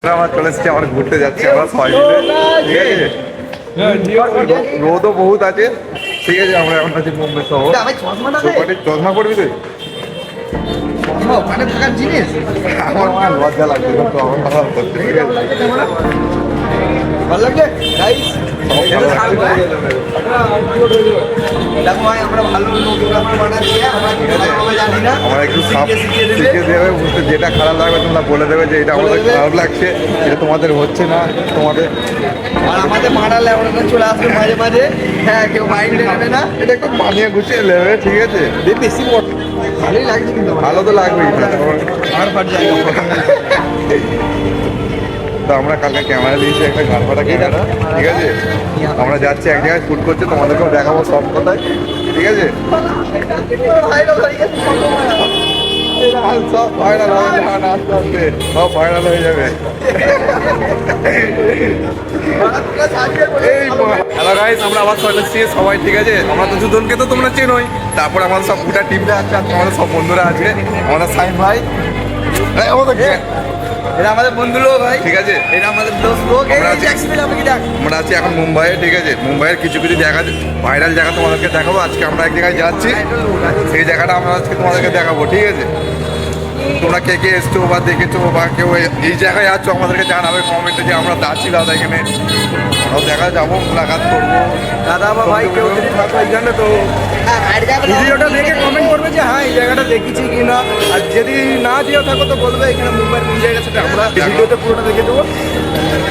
আমরা চলে এসেছি, আমরা ঘুরতে যাচ্ছি আমরা সবাই মিলে, ঠিক আছে। রোদও বহুত আছে, ঠিক আছে। আমরা এখন আছি মুম্বাই শহর। চশমা পড়বি তুই? ওখানে থাকার জিনিস আমার লজ্জা লাগছে, তো আমার ভালো করতে, ঠিক আছে। ভালো লাগছে গাইস। দেখো ভাই, আমরা ভালো নোংরা বানাচ্ছি, আমরা জানি না। আমরা একটু সাপ শিখে দেবে, বুঝতে যেটা খারাপ লাগবে তোমরা বলে দেবে যে এটা আমাদের খারাপ লাগছে, এটা তোমাদের হচ্ছে না তোমাদের। আর আমাদের মারালে আমরা চলে আসবে মাঝে মাঝে। হ্যাঁ, কেউ মাইন্ডে নেবে না। এটা একটু মানিয়ে গুছিয়ে নেবে, ঠিক আছে। বেশি ভালোই লাগছে, কিন্তু ভালো তো লাগবেই। আর ফাট জায়গা তো আমরা কালকে ক্যামেরা দিয়েছি, একটা গান ফাটা ক্যামেরা, ঠিক আছে। আমরা যাচ্ছি এক জায়গায় শুট করতে, তোমাদেরকেও দেখাবো সব কথায়, ঠিক আছে। সব ভাইরাল হবে, যখন আস্তে আস্তে সব ভাইরাল হয়ে যাবে। হ্যালো গাইস, আমরা আবার চলে এসেছি সবাই, ঠিক আছে। আমরা তো দুজনকে তো তোমরা চেনোই, তারপর আমাদের সব গোটা টিমটা আছে, আর আমাদের সব বন্ধুরা আছে, আমাদের সাইম ভাই, এটা আমাদের বন্ধু লোক ভাই, ঠিক আছে। এটা আমাদের দোস্ত লোক। আমরা আছি এখন মুম্বাইয়ে, ঠিক আছে। মুম্বাইয়ের কিছু কিছু জায়গা, ভাইরাল জায়গা তোমাদেরকে দেখাবো। আজকে আমরা এক জায়গায় যাচ্ছি, সেই জায়গাটা আমরা আজকে তোমাদেরকে দেখাবো, ঠিক আছে। তোমরা কে কে এসছো বা দেখেছো বা কেউ এই জায়গায় আছো, আমাদেরকে জানাবে কমেন্টে যে আমরা যাচ্ছি দাদা এখানে, আমরাও দেখা যাবো, মুলাকাত করবো। দাদা বা ভাই কেউ যদি থাকো এখানে, তো ভিডিওটা দেখে কমেন্ট করবে যে হ্যাঁ এই জায়গাটা দেখেছি কিনা। আর যদি না দিয়ে থাকো তো বলবে এখানে মুম্বাইয়ের কোন জায়গা, সেটা আমরা ভিডিওতে পুরোটা দেখে দেবো।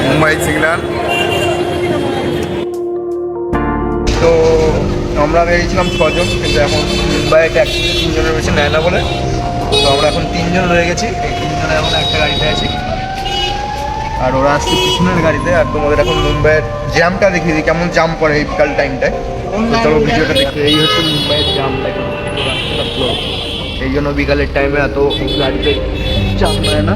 মুম্বাই সিগন্যাল। তো আমরা বেরিয়েছিলাম 6 জন, কিন্তু এখন মুম্বাইয়ে ট্যাক্সি 3 জনের বেশি নেয় না বলে, তো আমরা এখন 3 জন রয়ে গেছি। এই 3 জনে এখন একটা গাড়িতে আছি, আর ওরা আসছে পিছনের গাড়িতে। আর তোমাদের এখন মুম্বাইয়ের জ্যামটা দেখিয়ে দিই, কেমন জ্যাম পড়ে এই বিকাল টাইমটায়। তো চলো ভিডিওটা দেখতে। এই হচ্ছে মুম্বাইয়ের জ্যামটা, এই জন্য বিকালের টাইমে এত গাড়িতে জ্যাম হয় না।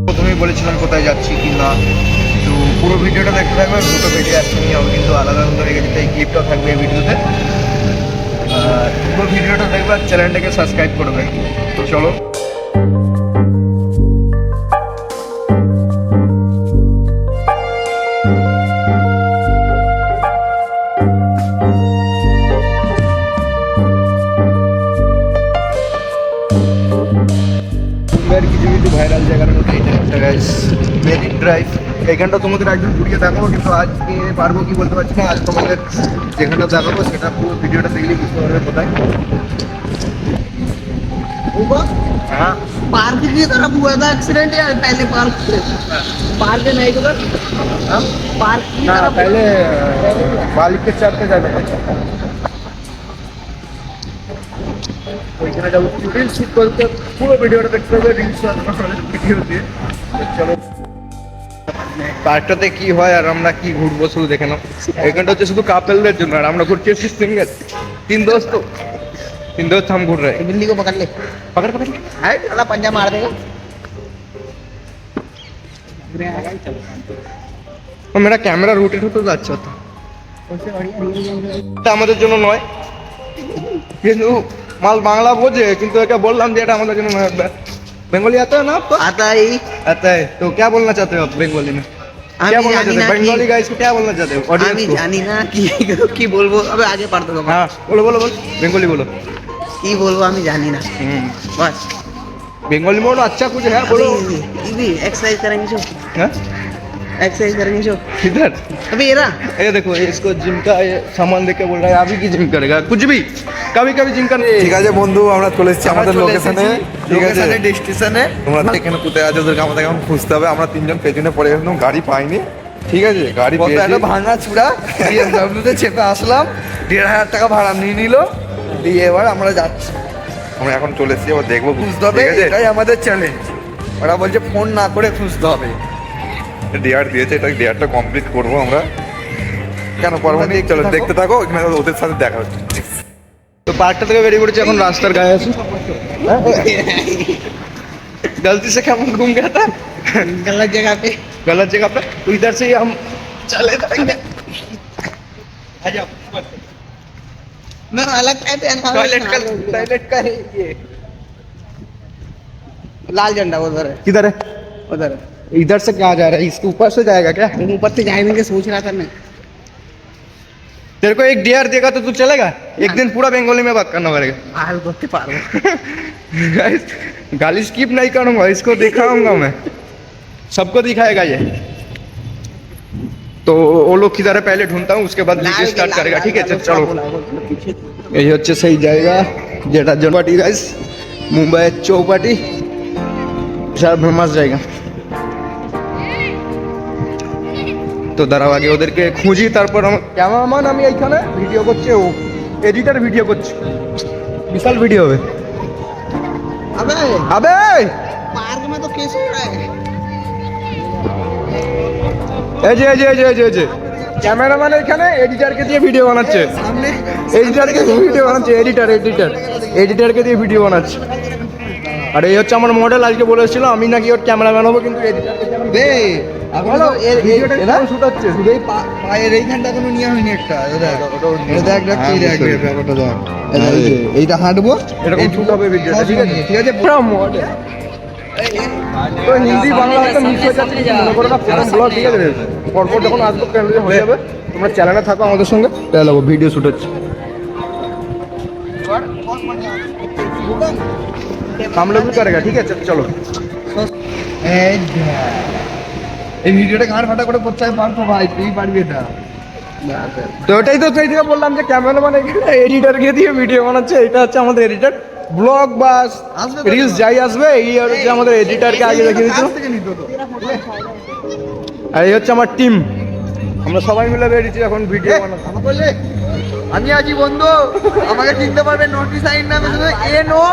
প্রথমেই বলেছিলাম কোথায় যাচ্ছি কি না, তো পুরো ভিডিওটা দেখতে থাকবে। দুটো ভিডিও একসঙ্গে হবে, কিন্তু আলাদা আলাদা হয়ে গেছে, এই ক্লিপটাও থাকবে এই ভিডিওতে। আর পুরো ভিডিওটা দেখবে আর চ্যানেলটাকে সাবস্ক্রাইব করবে। তো চলো। কিছু কিছু ভাইরাল জায়গার মধ্যে এটা একটা গাইস, মেরিন ড্রাইভ। এখানটা তোমাদের একদম ঘুরিয়ে দেখাবো, কিন্তু আজকে পারবো কি বলতে পারছি না। আজ তোমাদের যেখানটা দেখাবো সেটা পুরো ভিডিওটা দেখলে বুঝতে পারবে কোথায়। हाँ पार्क की तरफ हुआ था एक्सीडेंट, या पहले पार्क नहीं तो पार्क की না तरफ তাহলে বালিকের চারটে যাবে, ওইখানে যাবো। রিলস শুট করতে পুরো ভিডিওটা দেখতে হবে, রিলস ভিডিও দিয়ে। চলো পার্কটাতে কি হয় আর আমরা কি ঘুরবো শুধু দেখে নাও। এখানটা হচ্ছে শুধু কাপেলদের জন্য, আর আমরা ঘুরছি সিঙ্গেল। तीन दोस्त हम घूर रहे हैं। बिल्ली को पकड़ ले, पकड़ पकड़ है साला पंजा मार देगा। ও মেরা ক্যামেরা রুটে ঠুটে যাচ্ছে তো, এটা আমাদের জন্য নয়। কিন্তু মাল বাংলা বোঝে, কিন্তু এটা বললাম যে এটা আমাদের জন্য নয়। बेंगोली आता है ना आपको? आता ही आता है। तो क्या बोलना चाहते हो आप बेंगोली में? क्या बोलना चाहते हो बंगाली गाइस को? क्या बोलना चाहते हो আমি ऑडियंस को? জানি না কি বলবো। আবে আগে পার দেবো। हाँ बोलो बोलो बोलो, बेंगोली बोलो। কি বলবো আমি জানি না, बस बेंगोली में बोलो, अच्छा कुछ है बोलो। अभी एक्सरसाइज करेंगे जो, हाँ? एक्सरसाइज करेंगे जो। किधर? अबे ये रहा। ये देखो, इसको जिम का ये सामान देके बोल रहा है अभी की जिम करेगा, कुछ भी कभी कभी जिम करने। ঠিক আছে বন্ধু, আমরা চলে এসেছি আমাদের লোকেশনে, ঠিক আছে। ডেস্টিনেশনে। তোমরা এখানে কোথায় আছো, ওদেরকে আমাদের এখন খুঁজতে হবে। আমরা তিনজন পেছনে পড়ে গেছিলাম, গাড়ি পাইনি, ঠিক আছে। গাড়ি পেয়েছি, একটা ভাঙা চূড়া বিএমডব্লিউতে চেপে আসলাম, 1,500 টাকা ভাড়া নিয়ে নিল, দিয়ে এবার আমরা যাচ্ছি। আমরা এখন চলে এসেছি, এবার দেখবো, খুঁজতে হবে, ঠিক আছে। এটাই আমাদের চ্যালেঞ্জ। ওরা বলছে ফোন না করে খুঁজতে হবে। ডিআর দিয়েছে, এটা ডিআরটা কমপ্লিট করবো আমরা। কেন পারবো না? চলো দেখতে থাকো, এখানে ওদের সাথে দেখা হচ্ছে। তো পার্কটা থেকে বেরিয়ে পড়েছি, এখন রাস্তার গায়ে আছি। गलती से क्या हम घूम गया था गलत जगह पे। गलत जगह पे, तो इधर से ही हम चले जाएंगे। आ जाओ। मैं अलग कहते हैं टॉयलेट का है ये। लाल झंडा उधर है, किधर है? उधर है। इधर से क्या जा रहा है? इसके ऊपर से जाएगा क्या? तुम ऊपर से जाएंगे के सोच रहा था मैं। तेरे को एक डेयर देगा तो तू चलेगा? एक दिन पूरा बंगाली में बात करना पड़ेगा। हाल करते पारो। गाइस, गाली स्किप नहीं करूंगा, इसको दिखाऊंगा मैं, सबको दिखाएगा ये। तो वो लोग किधर है पहले ढूंढता हूँ, उसके बाद वीडियो स्टार्ट करेगा। ठीक है चलो, এই হচ্ছে সেই জায়গা যেটা জনপাটি গাইস, মুম্বাইয়ের চৌপাটি, বিশাল ফেমাস জায়গা। তো দাঁড়াও আগে ওদেরকে খুঁজি, তারপর আমার ক্যামেরাম্যান আমি এইখানে ভিডিও করছে, ও এডিটার ভিডিও করছে, বিশাল ভিডিও হবে। अबे আবে पार्क में तो केस हो रहा है। এই যে ক্যামেরাম্যান এখানে এডিটারকে দিয়ে ভিডিও বানাচ্ছে, सामने এডিটারকে দিয়ে ভিডিও বানাচ্ছে, এডিটারকে দিয়ে ভিডিও বানাচ্ছে। আর এই হচ্ছে আমার মডেল, আজকে বলেছিল আমি নাকি ওর ক্যামেরাম্যান হবো, কিন্তু এডিটারকে বে এখন তো এর ভিডিওটা শুট হচ্ছে। শুধু এই পায়ের এইখানটা কোনো নিয়ে হয়নি একটা। দেখ দেখ কি দেখ ব্যাপারটা দেখ। এইটা হাঁটবো, এরকম শুট হবে ভিডিওটা, ঠিক আছে? ঠিক আছে। পুরো মডেল তো হিন্দি বাংলা হয়তো মিক্স হয়ে যাচ্ছে, কিন্তু মনে করো না পুরো ব্লগ, ঠিক আছে? পরপর যখন আসবো ক্যামেরা হয়ে যাবে, তোমরা চ্যানেলে থাকো আমাদের সঙ্গে, তাহলে ভিডিও শুট হচ্ছে। हम लोग भी करेगा, ठीक है चलो। এই ভিডিওটা গান ফাটা করে করতে পারবো ভাই, তুই পারবি এটা। তো ওটাই তো সেই থেকে বললাম যে ক্যামেরাম্যান এখানে এডিটারকে দিয়ে ভিডিও বানাচ্ছে, এটা হচ্ছে আমাদের এডিটার। ব্লগ বা রিলস যাই আসবে, এই হচ্ছে আমাদের এডিটারকে আগে দেখিয়ে দিচ্ছিল। আর এই হচ্ছে আমার টিম, আমরা সবাই মিলে বেরিয়েছি এখন ভিডিও বানাতে। আমাকে বললে আমি আছি বন্ধু, আমাকে চিনতে পারবে নোটিস সাইন নামে, শুধু এনও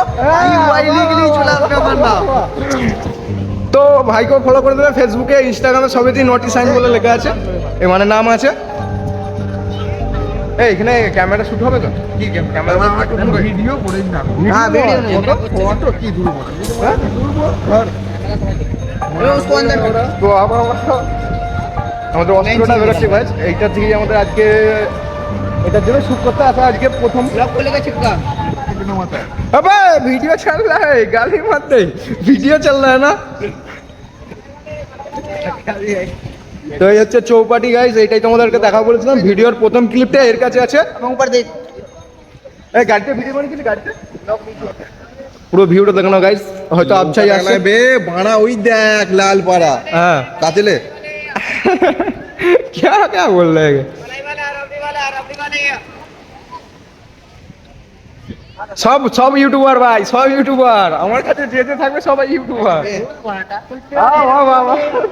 ওয়াই লিখলেই চলে আসবে আমার নাম। তো ভাইকেও ফলো করে দেবে, ফেসবুকে ইনস্টাগ্রামে সবেতেই নোটিস সাইন বলে লেখা আছে, এ মানে নাম আছে। এই এখানে ক্যামেরা শুট হবে তো? কি ক্যামেরা ভিডিও করে না? হ্যাঁ ভিডিও নেই, ফটো কি দূর হ্যাঁ? उसको अंदर करो। তো আবার আমাদের অস্ত্রটা বেরোচ্ছে ভাই, এইটা থেকেই আমাদের আজকে এটার জন্য শুট করতে আসা আজকে প্রথম। ब्लॉग को लेकर चिपका अबे वीडियो चल रहा है, गाली मत दे, वीडियो चल रहा है ना। তো এই হচ্ছে চৌপাটি গাইস, এইটাই তোমাদেরকে দেখা বলেছিলাম। ভিডিওর প্রথম ক্লিপটা এর কাছে আছে। এবং ऊपर देख এই গাড়িতে ভিডিও বানিয়েছিলি, গাড়িতে পুরো ভিউটা দেখো না গাইস, হয়তো আবছাই আসছে। বে ভাড়া ওই দেখ লাল পাড়া হ্যাঁ কাতেলে क्या क्या बोल रहे हैं? সব ইউটিউবার ভাই, সব ইউটিউবার আমার কাছে যে যে থাকবে সবাই ইউটিউবার।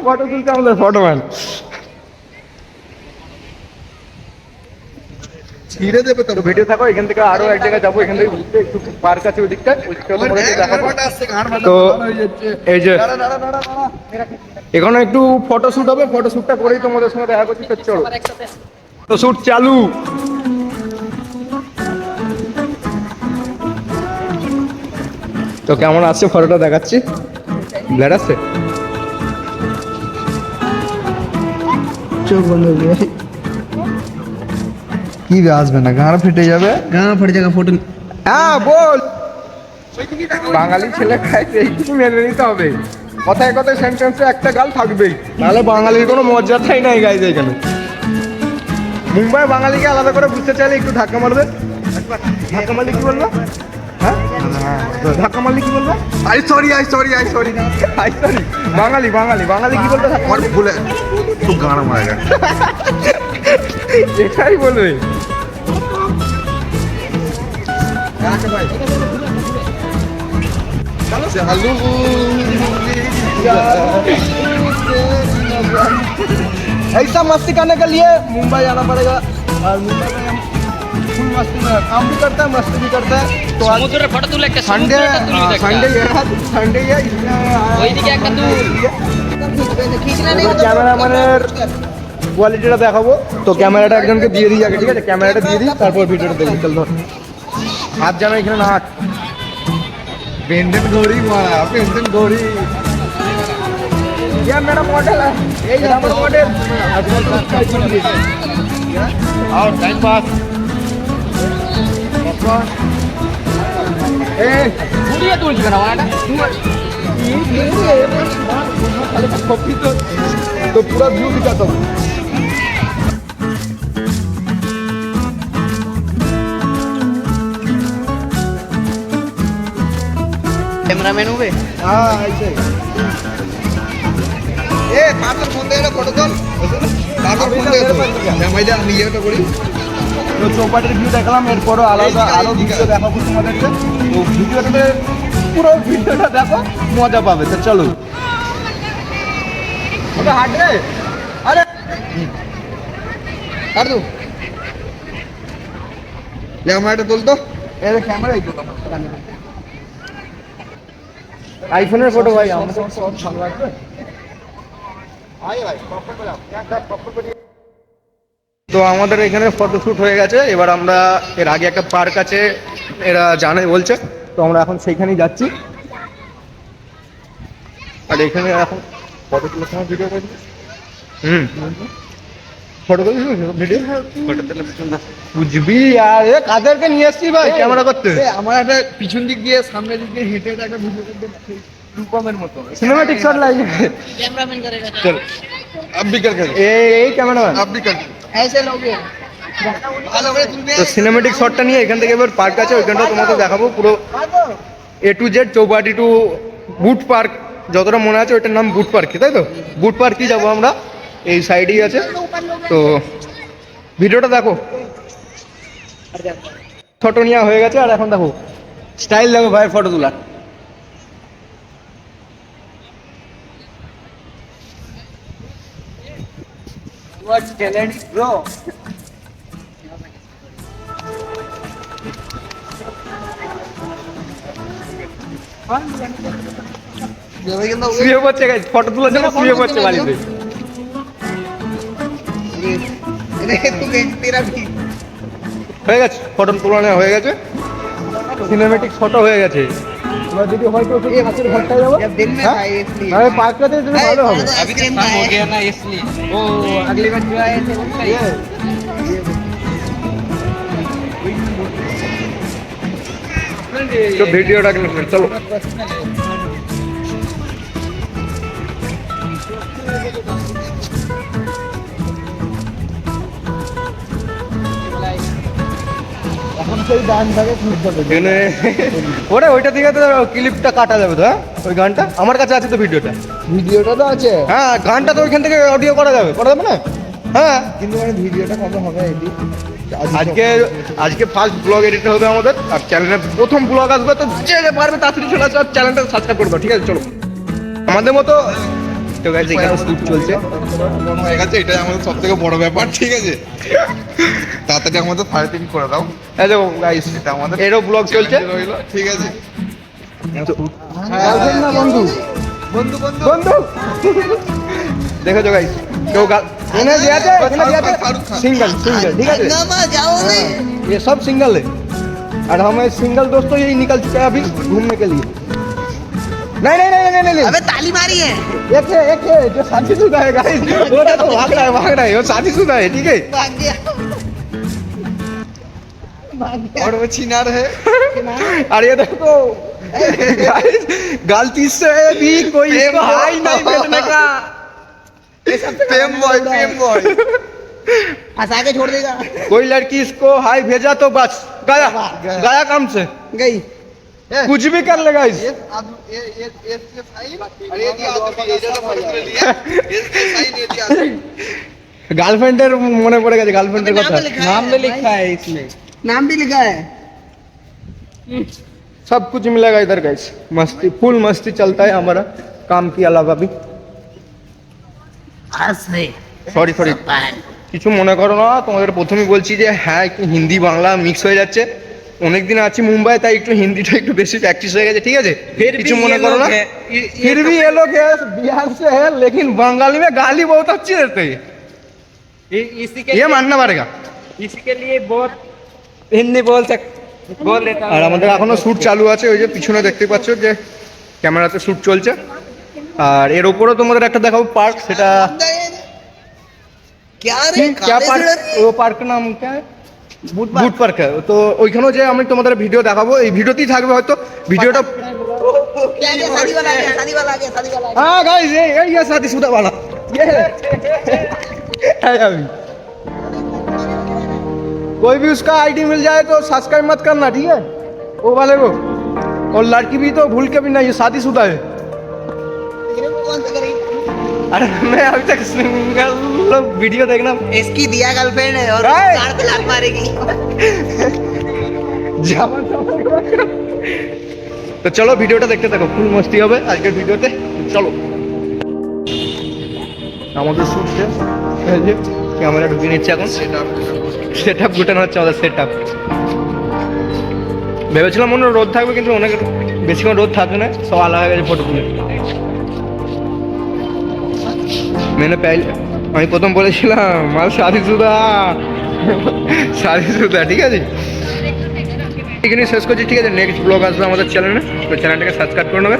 ফটো তুলতে আমাদের ফটোম্যান। ছিঁড়ে দেবে তো। তো ভিডিও থাকো, এখান থেকে আরো এক জায়গায় যাবো, এখান থেকে ঘুরতে একটু পার্ক আছে ওইদিকটা, ওইদিকটা তোমাদেরকে দেখাবো। তো এই যে এখানে একটু ফটোশুট হবে, ফটোশুটটা করেই তোমাদের সঙ্গে দেখা করছি। তো চলো, ফটোশুট চালু। তো কেমন আসছে ফটোটা দেখাচ্ছি, ব্লাড আসছে। চোখ বন্ধ করে কি আসবে না, গাঁড় ফেটে যাবে। गाना फट जाएगा फोटो। হ্যাঁ বল, বাঙালি ছেলে খাইতে এইটুকু মেনে নিতে হবে। কথায় কথায় সেন্টেন্সে একটা গাল থাকবেই, নাহলে বাঙালির কোনো মর্যাদাই নাই গাইজ এখানে। মুম্বাই বাঙালিকে আলাদা করে বুঝতে চাইলে একটু ধাক্কা মারবে। ধাক্কা মারলে কি বলবো? হ্যাঁ ধাক্কা মারলে কি বলবো? আই সরি বাঙালি কি বলবে? আমার ভুলে খুব গানা মারা গেছে। এটাই বলবে। ऐसा मस्ती करने के लिए मुंबई आना पड़ेगा, और मुंबई में हम फुल मस्ती में काम भी करता है, मस्ती भी करता है। तो आज ফটো তুলে একটা संडे संडे है, ওইদিকে একটা खींचना नहीं ক্যামেরাম্যানের কোয়ালিটিটা দেখাবো। তো ক্যামেরাটা একজনকে দিয়ে দিই আগে, ঠিক আছে? ক্যামেরাটা দিয়ে দিই, তারপর ভিডিওটা দেখবি। চল ধর, হাত জানো এখানে না, হাত পেন্ডেন্ট ঘড়ি মারা, পেন্ডেন্ট ঘড়ি। ये मेरा मॉडल है, ये हमारा मॉडल। और टाइम पास ঘুরিয়ে তুলছি কেন আমার तो पूरा व्यू दिखाता हूँ। कैमरामैन हुए हाँ ऐसे এ পাঁচের ফোন দিয়ে ফটো তোল পাঁচের ফোন দিয়ে আমি যা আমি এটা করি তো চৌপাটির ভিউ দেখলাম, এরপরও আলাদা আরো ভিডিও দেখাবো তোমাদেরকে। তো ভিডিওটাতে পুরো ভিডিওটা দেখো, মজা পাবে। তো চলো ওটা হাট রে, আরে আর তো ক্যামেরাটা তোল তো এর ক্যামেরাই তো আইফোনের ফটো ভাই আমরা সব ভালো লাগবে। তো আমাদের এখানে ফটোশুট হয়ে গেছে, এবার আমরা এর আগে একটা পার্ক আছে এরা জানে বলছে, তো আমরা এখন সেইখানেই যাচ্ছি। আর এখানে এখন ফটো তোলার সময় ভিডিও করছি। ফটো তুলিস ভিডিও বুঝবি আর এ কাদেরকে নিয়ে এসছি ভাই ক্যামেরা করতে। আমার একটা পিছন দিক দিয়ে সামনের দিক দিয়ে হেঁটে একটা ভিডিও করতে রূপমের মতো সিনেমেটিক শট লাগবে। कैमरामैन करेगा চল আপনি কার কাছে এই ক্যামেরাম্যান আপনি কার ऐसे लोगे ভালো করে তুলবে তো সিনেমেটিক শটটা নিয়ে এখান থেকে এবার পার্ক আছে, ওইখানটা তোমাকে দেখাবো পুরো A to Z, Chowpatty to Boot Park, যতটা মনে আছে ওইটার নাম বুট পার্ক, তাই তো? বুট পার্কই যাবো আমরা, এই সাইডেই আছে। তো ভিডিওটা দেখো, ফটো নেওয়া হয়ে গেছে, আর এখন দেখো স্টাইল দেখো ভাইয়ের ফটো তোলার। What talent bro শুয়ে পড়ছে গাইস, ফটো তোলার জন্য শুয়ে পড়ছে বাড়িতে। तेरा भी হয়ে গেছে ফটো তোলা হয়ে গেছে, সিনেমেটিক ফটো হয়ে গেছে। এবার যদি হয়তো ওই হাতের ঘরটা যাবো, जब दिन में হ্যাঁ? खाए इसलिए আরে পার্কটাতে যদি ভালো হবে। अभी तो शाम हो गया ना इसलिए वो अगली बार जो आए थे वो सही है তো ভিডিওটা কিন্তু চলো এখন সেই গান থাকে এখানে ওটা ওইটা থেকে তো ক্লিপটা কাটা যাবে তো, হ্যাঁ ওই গানটা আমার কাছে আছে তো, ভিডিওটা তো আছে হ্যাঁ, গানটা তো ওইখান থেকে অডিও করা যাবে না? হ্যাঁ, কিন্তু মানে ভিডিওটা কবে হবে এডিট আজকে ফার্স্ট ব্লগ এডিট হবে আমাদের, আর চ্যানেলের প্রথম ব্লগ আসবে, তো যে যে পারবে তাড়াতাড়ি চলে আসবে, আর চ্যানেলটা সাবস্ক্রাইব করে দাও, ঠিক আছে? চলো আমাদের মতো তো গাইস এখানে শুট চলছে। হয়ে গেছে, এটাই আমাদের সব থেকে বড় ব্যাপার, ঠিক আছে? তাড়াতাড়ি আমাদের ফায়ার টিম করে দাও, এই দেখো গাইস এটা আমাদের এরও ব্লগ চলছে। রইলো, ঠিক আছে? গার্লফ্রেন্ড না বন্ধু? বন্ধু বন্ধু বন্ধু দেখেছো গাইস, কেউ এখানে যে আছে सिंगल ठीक है? जाओ ये सब सिंगल है, और हमें सिंगल दोस्तों यही निकल चुके हैं अभी घूमने के लिए। नहीं नहीं नहीं नहीं नहीं अबे ताली मारी है एक है जो शादीशुदा है गाइस, वो तो भाग रहा है वो शादीशुदा है, ठीक है? भाग गया और वो छिनार है, और ये देखो गाइस, गलती से भी कोई इसको हाई नहीं भेजने का। प्रेम बॉय फंसा के छोड़ देगा कोई लड़की इसको हाई भेजा तो बस गया गया काम से, गई कुछ भी कर लेगा इस। গার্লফ্রেন্ডের মনে পড়ে গেছে, গার্লফ্রেন্ডের কথা। नाम भी लिखा है इसमें नाम भी लिखा है सब कुछ मिलेगा इधर गाइस, मस्ती फुल मस्ती चलता है हमारा काम के अलावा भी। সরি কিছু মনে করো না, তোমাদের প্রথমেই বলছি যে হ্যাঁ একটু হিন্দি বাংলা মিক্স হয়ে যাচ্ছে, অনেকদিন আছি মুম্বাই, তাই একটু হিন্দিটা একটু বেশি প্র্যাকটিস হয়ে গেছে, ঠিক আছে? কিছু মনে করো না। फिर भी ये लोग बिहार से है, लेकिन बंगाली में गाली बहुत अच्छी देते हैं, इसी ये मानना पड़ेगा। इसी के लिए बहुत हिंदी बोल देता আর আমাদের এখনো শ্যুট চালু আছে, ওই যে পিছনে দেখতে পাচ্ছ যে ক্যামেরাতে শ্যুট চলছে। আর এর উপরে তোমাদের একটা দেখাবো পার্ক, সেটা क्या क्या पार्क, वो पार्क का नाम क्या है? বুট পার্কে। তো ওইখানেও যে আমি তোমাদের ভিডিও দেখাবো, এই ভিডিওতেই থাকবে হয়তো ভিডিওটা। शादी वाला आ गया, शादी वाला आ गया, शादी वाला आ गया। हाँ गाइस ये शादीशुदा वाला ये है अभी। कोई भी उसका आईडी मिल जाए तो सब्सक्राइब मत करना, ठीक है, वो वाले को। और लड़की भी तो भूल के भी नहीं, ये शादीशुदा है। कौन सा करेगी? अरे मैं अभी तक सिंगल वीडियो देखना। इसकी दिया गर्लफ्रेंड है और Hey! कार पे लात मारेगी। তো চলো ভিডিওটা দেখতে থাকো, ফুল মস্তি হবে আজকের ভিডিওতে। চলো আমাদের শুট শেষ, এই যে ক্যামেরা ঢুকিয়ে নিচ্ছে এখন। সেট আপ গুটানো হচ্ছে আমাদের সেট আপ। ভেবেছিলাম মনে হয় রোদ থাকবে, কিন্তু অনেক বেশিক্ষণ রোদ থাকবে না, সব আলাদা হয়ে গেছে ফটো তুলে। मैंने पहले আমি প্রথম বলেছিলাম মাল শাদিশুদা শাদিশুদা, ঠিক আছে। এখানে শেষ করছি, ঠিক আছে। নেক্সট ব্লগ আসবে আমাদের চ্যানেলে, তো চ্যানেলটাকে সাবস্ক্রাইব করে নেবে।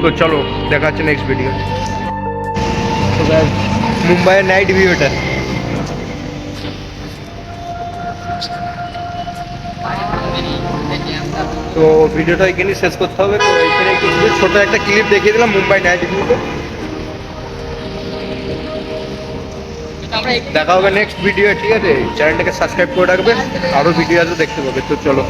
তো চলো দেখা হচ্ছে নেক্সট ভিডিও। তো guys, মুম্বাইয়ের নাইট ভিউ এটা। তো ভিডিওটা এখানেই শেষ করতে হবে। তো এখানে একটু ছোট একটা ক্লিপ দেখিয়ে দিলাম মুম্বাই নাইট ভিউতে। দেখা হবে নেক্সট ভিডিও, ঠিক আছে। চ্যানেলটাকে সাবস্ক্রাইব করে রাখবে, আরও ভিডিও আসবে দেখতে পাবে। তো চলো।